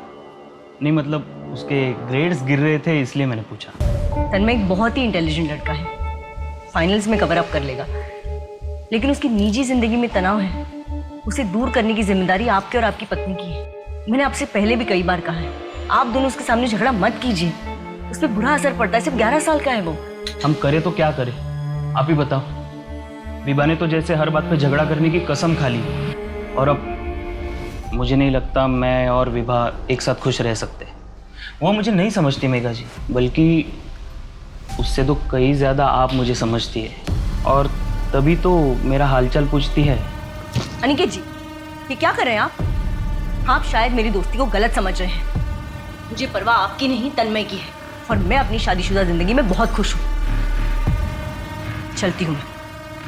नहीं, मतलब उसके ग्रेड्स गिर रहे थे इसलिए मैंने पूछा। तन्मय एक बहुत ही इंटेलिजेंट लड़का है, फाइनल्स में कवर अप कर लेगा, लेकिन उसकी निजी जिंदगी में तनाव है। उसे दूर करने की जिम्मेदारी आपकी और आपकी पत्नी की है। मैंने आपसे पहले भी कई बार कहा है, आप दोनों उसके सामने झगड़ा मत कीजिए, उस पर बुरा असर पड़ता है। सिर्फ 11 साल का है वो। हम करें तो क्या करें, आप ही बताओ। विभा ने तो जैसे हर बात पे झगड़ा करने की कसम खा ली, और अब मुझे नहीं लगता मैं और विभा एक साथ खुश रह सकते। वो मुझे नहीं समझती मेघा जी, बल्कि उससे तो कई ज़्यादा आप मुझे समझती है, और तभी तो मेरा हालचाल पूछती है। अनिकेत जी, ये क्या कर रहे हैं आप? आप शायद मेरी दोस्ती को गलत समझ रहे हैं। मुझे परवाह आपकी नहीं तन्मय की है, और मैं अपनी शादीशुदा जिंदगी में बहुत खुश हूँ। चलती हूँ मैं।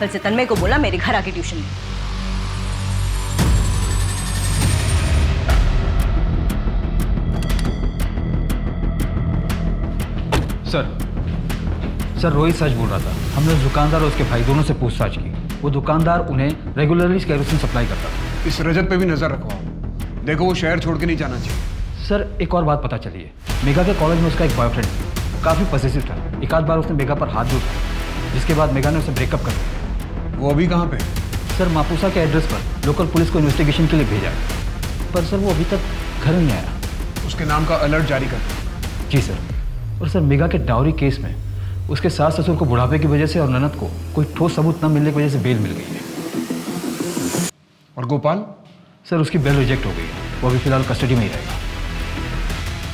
कल से तन्मय को बोला मेरे घर आके ट्यूशन ले। सर रोहित सच बोल रहा था। हमने उस दुकानदार और उसके भाई दोनों से पूछताछ की। वो दुकानदार उन्हें रेगुलरली केरोसिन सप्लाई करता था। इस रजत पे भी नजर रखवाओ, देखो वो शहर छोड़ के नहीं जाना चाहिए। सर एक और बात पता चली है, मेघा के कॉलेज में उसका एक बॉयफ्रेंड था, काफ़ी पॉसेसिव था। एक आध बार उसने मेघा पर हाथ भी उठाया, जिसके बाद मेघा ने उसे ब्रेकअप कर दिया। वो अभी कहाँ पे? सर मापुसा के एड्रेस पर लोकल पुलिस को इन्वेस्टिगेशन के लिए भेजा है, पर सर वो अभी तक घर नहीं आया। उसके नाम का अलर्ट जारी कर दो। जी सर। और सर मेघा के डाउरी केस में उसके सास ससुर को बुढ़ापे की वजह से और ननद को कोई ठोस सबूत न मिलने की वजह से बेल मिल गई है। और गोपाल? सर उसकी बेल रिजेक्ट हो गई है, वो अभी फिलहाल कस्टडी में ही रहेगा।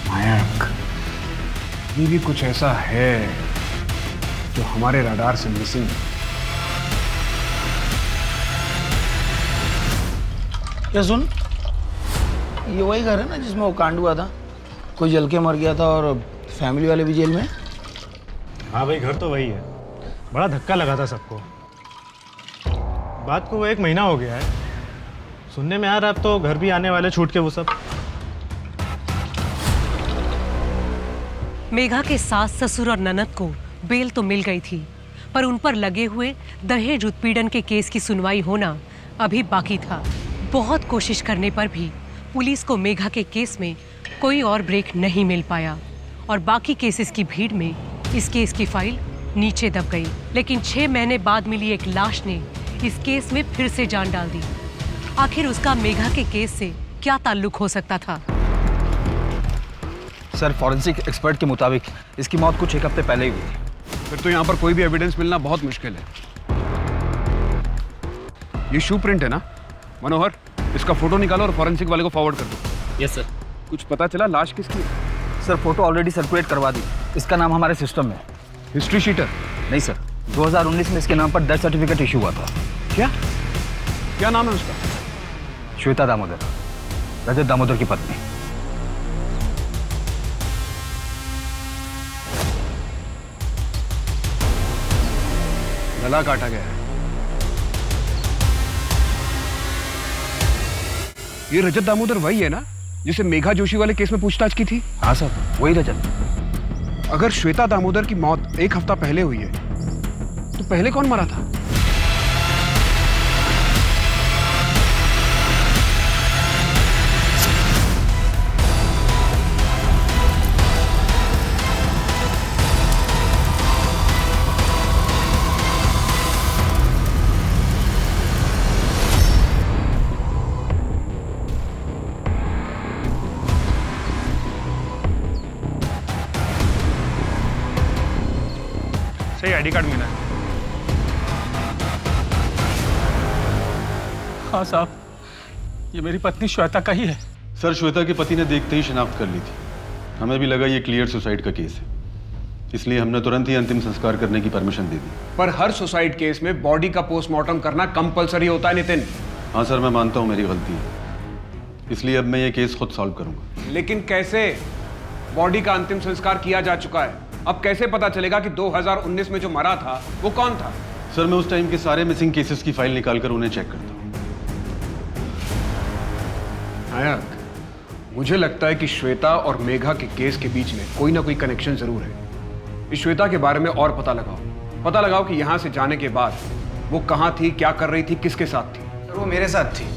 मायक, अभी भी कुछ ऐसा है जो हमारे रडार से मिसिंग है। क्या सुन, ये वही घर है ना जिसमें वो कांड हुआ था? कोई जल के मर गया था और फैमिली वाले भी जेल में? हाँ भाई, घर तो वही है। बड़ा धक्का लगा था सबको। बात को वो 1 महीना हो गया है। सुनने में आ रहा अब तो घर भी आने वाले छूट के वो सब। मेघा के सास ससुर और ननद को बेल तो मिल गई थी, पर उन पर लगे हुए दहेज उत्पीड़न के केस की सुनवाई होना अभी बाकी था। बहुत कोशिश करने पर भी पुलिस को मेघा के केस में कोई और ब्रेक नहीं मिल पाया और बाकी केसेस की भीड़ में इस केस की फाइल नीचे दब गई। लेकिन 6 महीने बाद मिली एक लाश ने इस केस में फिर से जान डाल दी। आखिर उसका मेघा के केस से क्या ताल्लुक हो सकता था? सर फॉरेंसिक एक्सपर्ट के मुताबिक इसकी मौत कुछ 1 हफ्ते पहले ही हुई थी। फिर तो यहाँ पर कोई भी एविडेंस मिलना बहुत मुश्किल है। ये शू प्रिंट है ना? मनोहर, इसका फोटो निकालो और फॉरेंसिक वाले को फॉरवर्ड कर दो। Yes sir. कुछ पता चला लाश किसकी है? सर फोटो ऑलरेडी सर्कुलेट करवा दी। इसका नाम हमारे सिस्टम में। History sheeter? नहीं सर, 2019 में इसके नाम पर डेथ सर्टिफिकेट इशू हुआ था। क्या नाम है उसका? श्वेता दामोदर, रजत दामोदर की पत्नी। गला काटा गया है। ये रजत दामोदर वही है ना जिसे मेघा जोशी वाले केस में पूछताछ की थी? हाँ सर, वही रजत। अगर श्वेता दामोदर की मौत 1 हफ्ता पहले हुई है तो पहले कौन मरा था? सही आईडी कार्ड मिला है। हाँ साहब, ये मेरी पत्नी श्वेता का ही है। सर श्वेता के पति ने देखते ही शिनाख्त कर ली थी। हमें भी लगा ये क्लियर सुसाइड का केस है, इसलिए हमने तुरंत ही अंतिम संस्कार करने की परमिशन दे दी। पर हर सुसाइड केस में बॉडी का पोस्टमार्टम करना कंपलसरी होता है नितिन। हाँ सर, मैं मानता हूँ मेरी गलती है, इसलिए अब मैं ये केस खुद सॉल्व करूंगा। लेकिन कैसे? बॉडी का अंतिम संस्कार किया जा चुका है, अब कैसे पता चलेगा कि 2019 में जो मरा था वो कौन था? सर मैं उस टाइम के सारे मिसिंग केसेस की फाइल निकालकर उन्हें चेक करता हूँ। नायक, मुझे लगता है कि श्वेता और मेघा के केस के बीच में कोई ना कोई कनेक्शन जरूर है। इस श्वेता के बारे में और पता लगाओ कि यहां से जाने के बाद वो कहां थी, क्या कर रही थी, किसके साथ थी। सर वो मेरे साथ थी।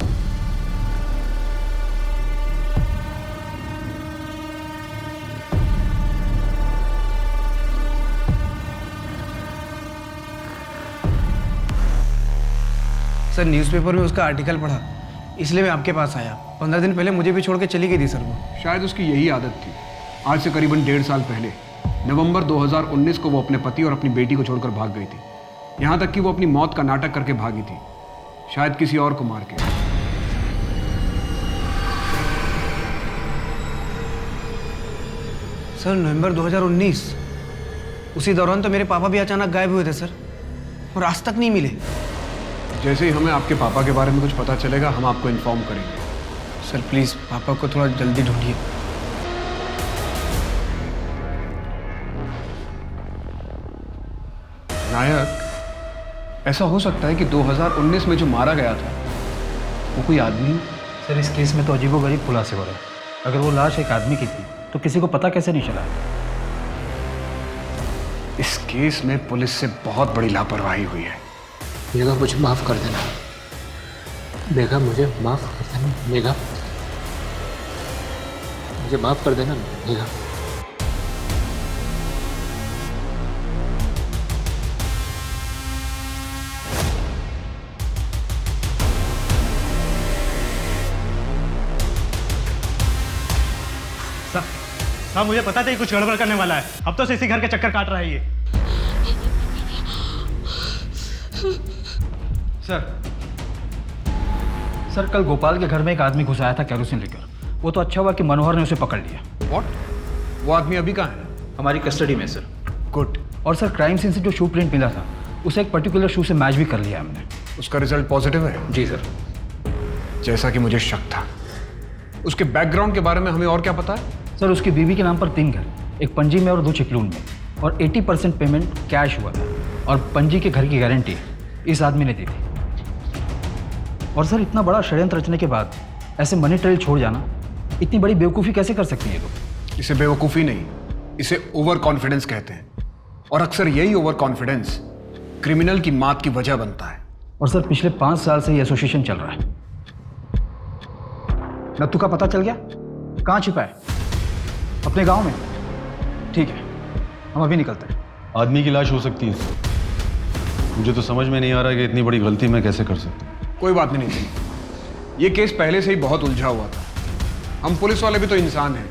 सर न्यूज़पेपर में उसका आर्टिकल पढ़ा, इसलिए मैं आपके पास आया। 15 दिन पहले मुझे भी छोड़ के चली गई थी सर वो। शायद उसकी यही आदत थी। आज से करीबन 1.5 साल पहले नवंबर 2019 को वो अपने पति और अपनी बेटी को छोड़कर भाग गई थी। यहाँ तक कि वो अपनी मौत का नाटक करके भागी थी, शायद किसी और को मार के। सर नवंबर 2019, उसी दौरान तो मेरे पापा भी अचानक गायब हुए थे सर, और आज तक नहीं मिले। जैसे ही हमें आपके पापा के बारे में कुछ पता चलेगा हम आपको इन्फॉर्म करेंगे। सर प्लीज़ पापा को थोड़ा जल्दी ढूंढिए। नायक, ऐसा हो सकता है कि 2019 में जो मारा गया था वो कोई आदमी हो? सर इस केस में तो अजीबोगरीब खुलासे हो रहे हैं। अगर वो लाश एक आदमी की थी तो किसी को पता कैसे नहीं चला? इस केस में पुलिस से बहुत बड़ी लापरवाही हुई है। मेघा मुझे माफ कर देना, मेघा मुझे माफ कर देना, मेघा मुझे माफ कर देना मेघा। साहब मुझे पता था कि कुछ गड़बड़ करने वाला है। अब तो इसी घर के चक्कर काट रहा है ये। सर कल गोपाल के घर में एक आदमी घुस आया था कैरोसिन लेकर। वो तो अच्छा हुआ कि मनोहर ने उसे पकड़ लिया। व्हाट? वो आदमी अभी कहाँ है? हमारी कस्टडी में सर। गुड। और सर क्राइम सीन से जो शू प्रिंट मिला था उसे एक पर्टिकुलर शू से मैच भी कर लिया हमने। उसका रिजल्ट पॉजिटिव है? जी सर। जैसा कि मुझे शक था। उसके बैकग्राउंड के बारे में हमें और क्या पता है? सर उसकी बीवी के नाम पर 3 घर, एक पणजी में और 2 चिपलून में, और 80% पेमेंट कैश हुआ था। और पणजी के घर की गारंटी इस आदमी ने दी थी। और सर इतना बड़ा षड्यंत्र रचने के बाद ऐसे मनी ट्रेल छोड़ जाना, इतनी बड़ी बेवकूफ़ी कैसे कर सकती है लोग? इसे बेवकूफ़ी नहीं, इसे ओवर कॉन्फिडेंस कहते हैं। और अक्सर यही ओवर कॉन्फिडेंस क्रिमिनल की मौत की वजह बनता है। और सर पिछले 5 साल से ये एसोसिएशन चल रहा है। नत्थू का पता चल गया? कहाँ छिपा है? अपने गांव में? ठीक है, हम अभी निकलते हैं। आदमी की लाश हो सकती है। मुझे तो समझ में नहीं आ रहा कि इतनी बड़ी गलती मैं कैसे कर सकता हूँ। कोई बात नहीं थी। ये केस पहले से ही बहुत उलझा हुआ था। हम पुलिस वाले भी तो इंसान हैं,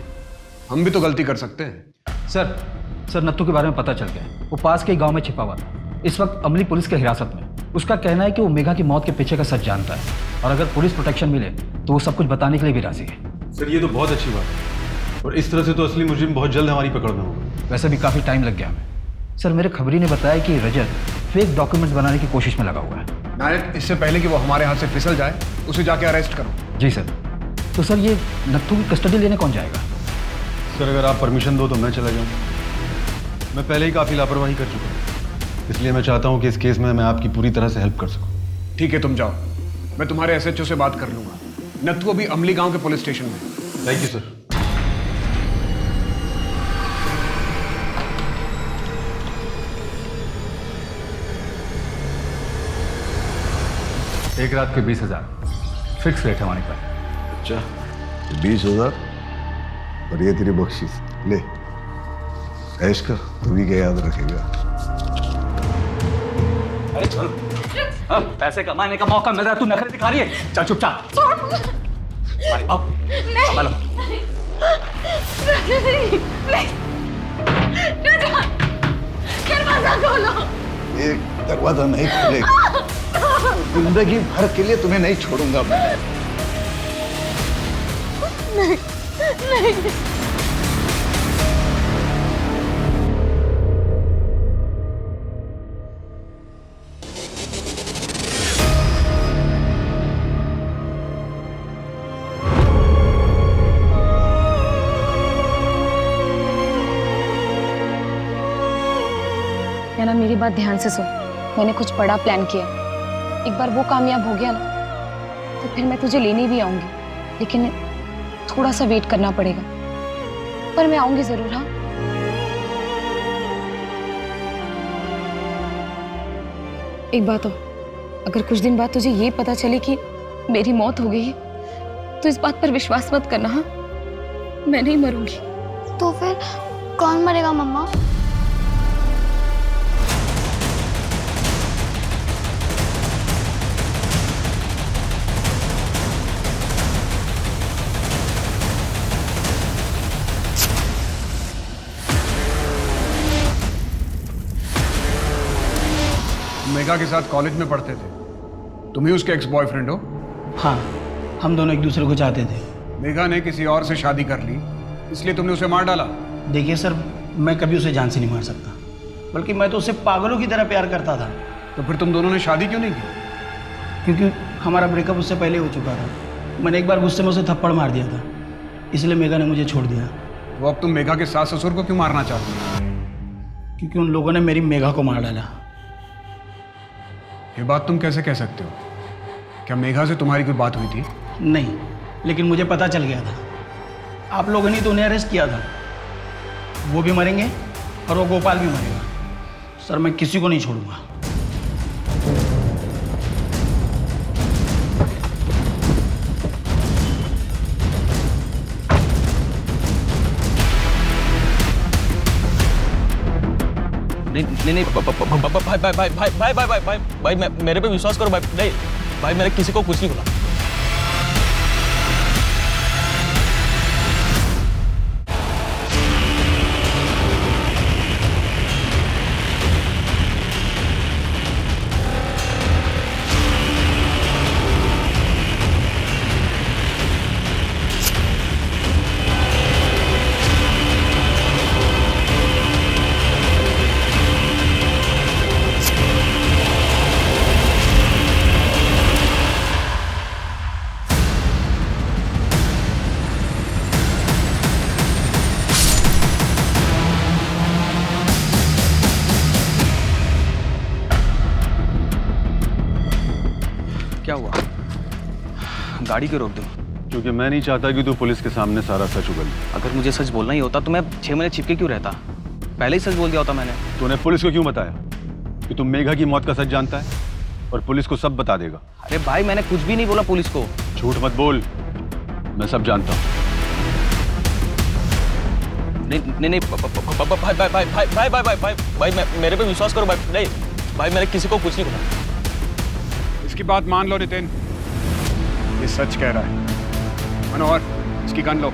हम भी तो गलती कर सकते हैं। सर नत्थू के बारे में पता चल गया। वो पास के ही गांव में छिपा हुआ था। इस वक्त अमली पुलिस के हिरासत में। उसका कहना है कि वो मेघा की मौत के पीछे का सच जानता है, और अगर पुलिस प्रोटेक्शन मिले तो वो सब कुछ बताने के लिए भी राजी है। सर ये तो बहुत अच्छी बात है, और इस तरह से तो असली मुजरिम बहुत जल्द हमारी पकड़ में होगा। वैसे भी काफ़ी टाइम लग गया हमें। सर मेरे खबरी ने बताया कि रजत फेक डॉक्यूमेंट्स बनाने की कोशिश में लगा हुआ है। नायक, इससे पहले कि वो हमारे हाथ से फिसल जाए उसे जाके अरेस्ट करो। जी सर। तो सर ये नत्थू की कस्टडी लेने कौन जाएगा? सर अगर आप परमिशन दो तो मैं चला जाऊँ। मैं पहले ही काफ़ी लापरवाही कर चुका हूँ, इसलिए मैं चाहता हूँ कि इस केस में मैं आपकी पूरी तरह से हेल्प कर सकूँ। ठीक है, तुम जाओ, मैं तुम्हारे SHO से बात कर लूंगा। नत्थू अभी अमली गांव के पुलिस स्टेशन में। Thank you sir. एक रात के 20,000 फिक्स रेट है हमारे पास। अच्छा 20,000 और ये तेरी बख्शीश ले, ऐश कर, तू भी क्या याद रखेगा। अरे चल, पैसे कमाने का मौका मिल रहा है, तू नखरे दिखा रही है। चल चुपचाप। ये दरवाजा नहीं खुलेगा, जिंदगी भर के लिए तुम्हें नहीं छोड़ूंगा मैं। नहीं, नहीं। या ना मेरी बात ध्यान से सुन। मैंने कुछ बड़ा प्लान किया। एक बार वो कामयाब हो गया ना तो फिर मैं तुझे लेने भी आऊंगी, लेकिन थोड़ा सा वेट करना पड़ेगा, पर मैं आऊंगी जरूर। हाँ, एक बात और, अगर कुछ दिन बाद तुझे ये पता चले कि मेरी मौत हो गई है तो इस बात पर विश्वास मत करना। हाँ, मैं नहीं मरूंगी। तो फिर कौन मरेगा मम्मा? मेघा के साथ कॉलेज में पढ़ते थे, तुम ही उसके एक्स बॉयफ्रेंड हो? हाँ, हम दोनों एक दूसरे को चाहते थे। मेघा ने किसी और से शादी कर ली, इसलिए तुमने उसे मार डाला? देखिए सर, मैं कभी उसे जान से नहीं मार सकता, बल्कि मैं तो उसे पागलों की तरह प्यार करता था। तो फिर तुम दोनों ने शादी क्यों नहीं की? क्योंकि हमारा ब्रेकअप उससे पहले हो चुका था। मैंने एक बार गुस्से में उसे थप्पड़ मार दिया था, इसलिए मेघा ने मुझे छोड़ दिया। तो अब तुम मेघा के सास ससुर को क्यों मारना चाहते हो? क्योंकि उन लोगों ने मेरी मेघा को मार डाला। ये बात तुम कैसे कह सकते हो? क्या मेघा से तुम्हारी कोई बात हुई थी? नहीं, लेकिन मुझे पता चल गया था। आप लोगों ने तो उन्हें अरेस्ट किया था। वो भी मरेंगे और वो गोपाल भी मरेगा। सर, मैं किसी को नहीं छोड़ूंगा। नहीं भाई मेरे पे विश्वास करो भाई। नहीं भाई, मैंने किसी को कुछ नहीं बोला। क्या हुआ? गाड़ी क्यों रोक दी? क्योंकि मैं नहीं चाहता कि तू पुलिस के सामने सारा सच उगल। अगर मुझे सच बोलना ही होता तो मैं 6 महीने छिपके क्यों रहता? पहले ही सच बोल दिया होता मैंने। तूने पुलिस को क्यों बताया कि तुम मेघा की मौत का सच जानता है और पुलिस को सब बता देगा? अरे भाई, मैंने कुछ भी नहीं बोला पुलिस को। झूठ मत बोल, मैं सब जानता हूँ। नहीं भाई, मेरे पे विश्वास करो भाई। नहीं भाई, मैंने किसी को कुछ नहीं बोला। इसकी बात मान लो नितिन, ये सच कह रहा है। मनोहर, इसकी गन लो।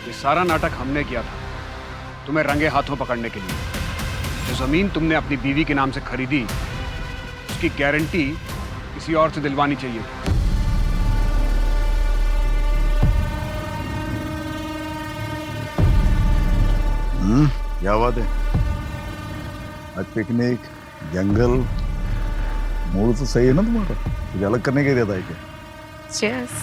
ये सारा नाटक हमने किया था तुम्हें रंगे हाथों पकड़ने के लिए। जो जमीन तुमने अपनी बीवी के नाम से खरीदी, उसकी गारंटी किसी और से दिलवानी चाहिए। क्या बात है? आज पिकनिक, जंगल, मूड तो सही है ना तुम्हारा? कुछ अलग करने का इरादा है क्या? Cheers.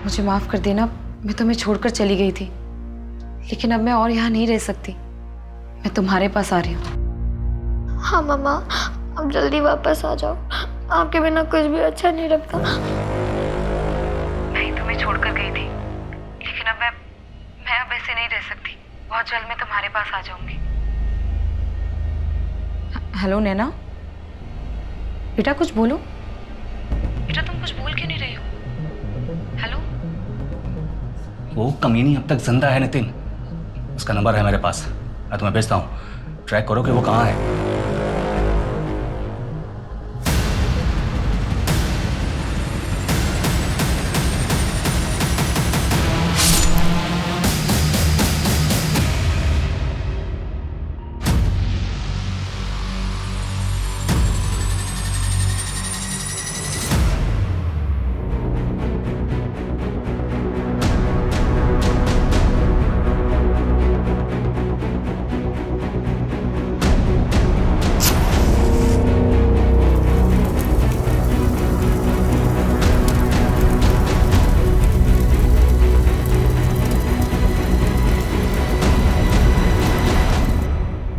मुझे माफ कर देना, मैं तुम्हें छोड़कर चली गई थी, लेकिन अब मैं और यहाँ नहीं रह सकती। मैं तुम्हारे पास आ रही हूँ। हाँ मम्मा, अब जल्दी वापस आ जाओ। आपके बिना कुछ भी अच्छा नहीं लगता। मैं तुम्हें छोड़कर गई थी, लेकिन अब मैं अब ऐसे नहीं रह सकती। बहुत जल्द मैं तुम्हारे पास आ जाऊंगी। हेलो नैना, बेटा कुछ बोलो। बेटा तुम कुछ बोल क्यों नहीं रही हो? हेलो। वो कमीनी अब तक जिंदा है नितिन। उसका नंबर है मेरे पास, मैं तुम्हें भेजता हूँ। ट्रैक करो कि वो कहाँ है।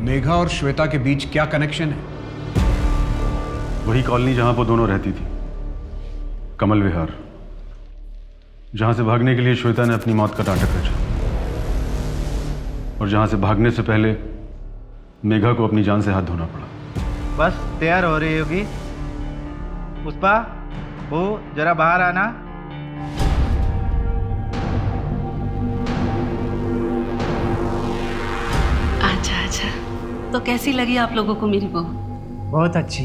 मेघा और श्वेता के बीच क्या कनेक्शन है? वही कॉलोनी जहां वो दोनों रहती थी, कमल विहार, जहां से भागने के लिए श्वेता ने अपनी मौत का नाटक रचा और जहां से भागने से पहले मेघा को अपनी जान से हाथ धोना पड़ा। बस तैयार हो रही होगी। पुष्पा, वो जरा बाहर आना। आजा तो कैसी लगी आप लोगों को मेरी बहू? बहुत अच्छी।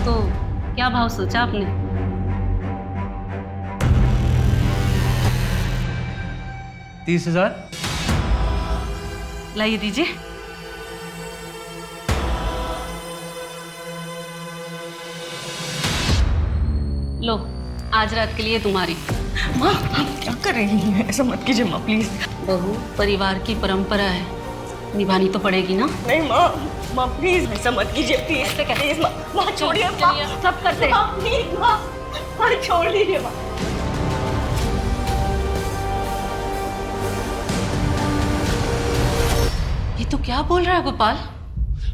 तो क्या भाव सोचा आपने? 30,000। लाइए दीजिए। लो, आज रात के लिए तुम्हारी। माँ आप क्या कर रही हैं? ऐसा मत कीजिए माँ प्लीज। बहू, परिवार की परंपरा है, निभानी तो पड़ेगी ना। नहीं माँ प्लीज ऐसा मत कीजिए प्लीज। प्लीज माँ छोड़िए। सब करते हैं। माँ प्लीज माँ छोड़ दीजिए माँ। ये तो क्या बोल रहा है गोपाल?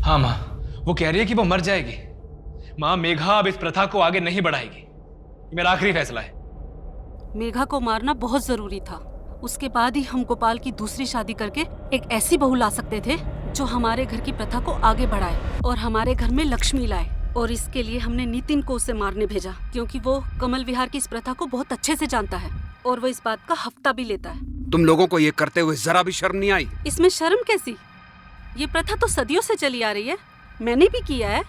हाँ माँ, वो कह रही है कि वो मर जाएगी। माँ, मेघा अब इस प्रथा को आगे नहीं बढ़ाएगी। ये मेरा आखिरी फैसला है। मेघा को मारना बहुत जरूरी था। उसके बाद ही हम गोपाल की दूसरी शादी करके एक ऐसी बहू ला सकते थे जो हमारे घर की प्रथा को आगे बढ़ाए और हमारे घर में लक्ष्मी लाए। और इसके लिए हमने नितिन को उसे मारने भेजा, क्योंकि वो कमल विहार की इस प्रथा को बहुत अच्छे से जानता है और वो इस बात का हफ्ता भी लेता है। तुम लोगों को ये करते हुए जरा भी शर्म नहीं आई? इसमें शर्म कैसी? ये प्रथा तो सदियों से चली आ रही है, मैंने भी किया है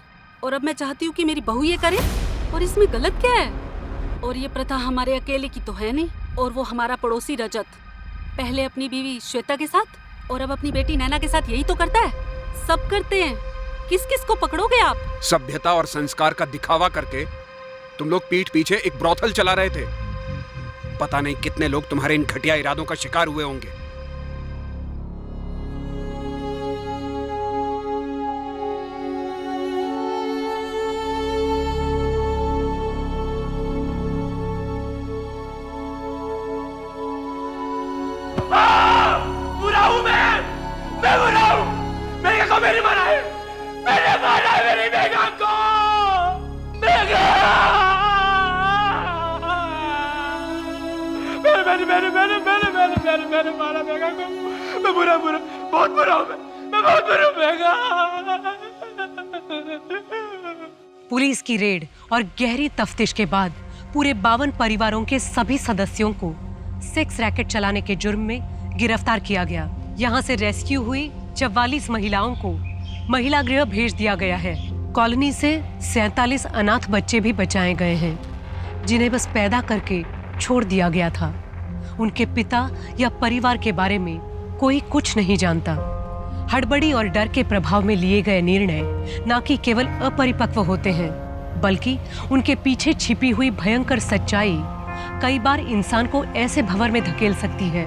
और अब मैं चाहती हूँ कि मेरी बहू ये करे, और इसमें गलत क्या है? और ये प्रथा हमारे अकेले की तो है नहीं। और वो हमारा पड़ोसी रजत पहले अपनी बीवी श्वेता के साथ और अब अपनी बेटी नैना के साथ यही तो करता है। सब करते हैं, किस किस को पकड़ोगे आप? सभ्यता और संस्कार का दिखावा करके तुम लोग पीठ पीछे एक ब्रोथल चला रहे थे। पता नहीं कितने लोग तुम्हारे इन घटिया इरादों का शिकार हुए होंगे। बुरा हूं मैं बुरा हूं। मेघा को मेरी माना है, मैंने माना है मेरी मेघा को। मेघा मैंने मारा मेघा को। मैं बुरा बहुत बुरा हूं। मैं बहुत बुरा हूं मेघा। पुलिस की रेड और गहरी तफ्तीश के बाद पूरे 52 परिवारों के सभी सदस्यों को सेक्स रैकेट चलाने के जुर्म में गिरफ्तार किया गया। यहाँ से रेस्क्यू हुई 44 महिलाओं को महिला गृह भेज दिया गया है। कॉलोनी से 47 अनाथ बच्चे भी बचाए गए हैं, जिन्हें बस पैदा करके छोड़ दिया गया था। उनके पिता या परिवार के बारे में कोई कुछ नहीं जानता। हड़बड़ी और डर के प्रभाव में लिए गए निर्णय न कि केवल अपरिपक्व होते हैं, बल्कि उनके पीछे छिपी हुई भयंकर सच्चाई कई बार इंसान को ऐसे भंवर में धकेल सकती है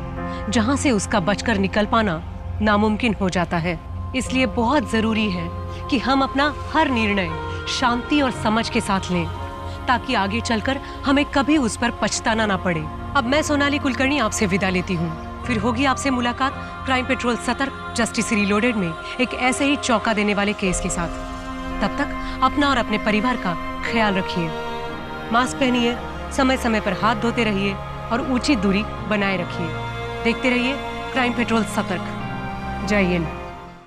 जहां से उसका बचकर निकल पाना नामुमकिन हो जाता है। इसलिए बहुत जरूरी है कि हम अपना हर निर्णय शांति और समझ के साथ लें, ताकि आगे चलकर हमें कभी उस पर पछताना ना पड़े। अब मैं सोनाली कुलकर्णी आपसे विदा लेती हूँ। फिर होगी आपसे मुलाकात क्राइम पेट्रोल सतर्क जस्टिस रीलोडेड में एक ऐसे ही चौंका देने वाले केस के साथ। तब तक अपना और अपने परिवार का ख्याल रखिए, मास्क पहनिए, समय समय पर हाथ धोते रहिए और उचित दूरी बनाए रखिए। देखते रहिए क्राइम पेट्रोल सतर्क। जय हिंद।